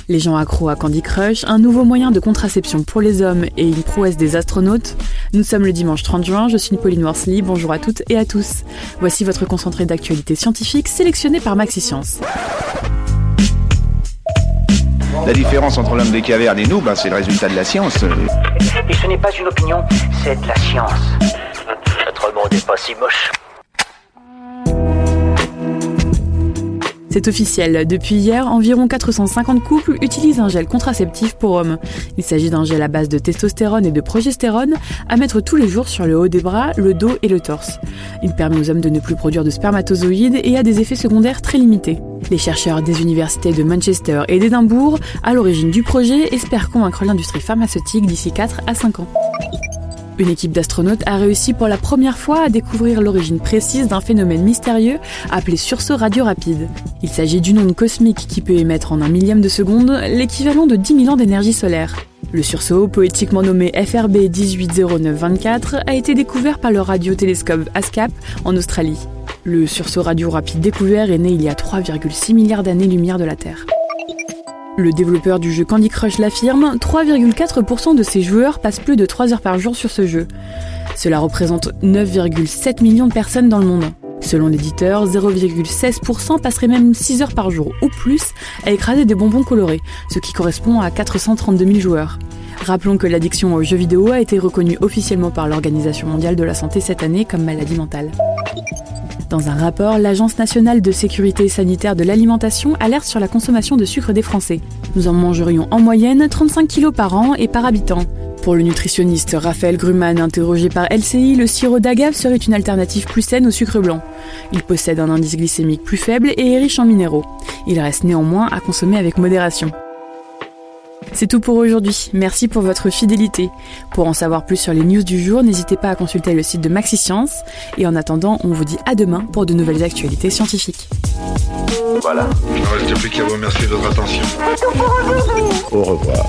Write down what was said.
Les gens accros à Candy Crush, un nouveau moyen de contraception pour les hommes et une prouesse des astronautes. Nous sommes le dimanche 30 juin, je suis Pauline Worsley, bonjour à toutes et à tous. Voici votre concentré d'actualité scientifique sélectionné par Maxi Science. La différence entre l'homme des cavernes et nous, c'est le résultat de la science. Et ce n'est pas une opinion, c'est de la science. Notre monde n'est pas si moche. C'est officiel, depuis hier, environ 450 couples utilisent un gel contraceptif pour hommes. Il s'agit d'un gel à base de testostérone et de progestérone à mettre tous les jours sur le haut des bras, le dos et le torse. Il permet aux hommes de ne plus produire de spermatozoïdes et a des effets secondaires très limités. Les chercheurs des universités de Manchester et d'Édimbourg, à l'origine du projet, espèrent convaincre l'industrie pharmaceutique d'ici 4 à 5 ans. Une équipe d'astronautes a réussi pour la première fois à découvrir l'origine précise d'un phénomène mystérieux appelé sursaut radio rapide. Il s'agit d'une onde cosmique qui peut émettre en 1/1000 de seconde l'équivalent de 10 000 ans d'énergie solaire. Le sursaut, poétiquement nommé FRB 180924, a été découvert par le radiotélescope ASCAP en Australie. Le sursaut radio rapide découvert est né il y a 3,6 milliards d'années-lumière de la Terre. Le développeur du jeu Candy Crush l'affirme, 3,4% de ses joueurs passent plus de 3 heures par jour sur ce jeu. Cela représente 9,7 millions de personnes dans le monde. Selon l'éditeur, 0,16% passeraient même 6 heures par jour ou plus à écraser des bonbons colorés, ce qui correspond à 432 000 joueurs. Rappelons que l'addiction aux jeux vidéo a été reconnue officiellement par l'Organisation mondiale de la santé cette année comme maladie mentale. Dans un rapport, l'Agence nationale de sécurité sanitaire de l'alimentation alerte sur la consommation de sucre des Français. Nous en mangerions en moyenne 35 kg par an et par habitant. Pour le nutritionniste Raphaël Grumman, interrogé par LCI, le sirop d'agave serait une alternative plus saine au sucre blanc. Il possède un indice glycémique plus faible et est riche en minéraux. Il reste néanmoins à consommer avec modération. C'est tout pour aujourd'hui, merci pour votre fidélité. Pour en savoir plus sur les news du jour, n'hésitez pas à consulter le site de Maxi Science. Et en attendant, on vous dit à demain pour de nouvelles actualités scientifiques. Voilà. Il ne reste plus qu'à vous remercier de votre attention. Au revoir.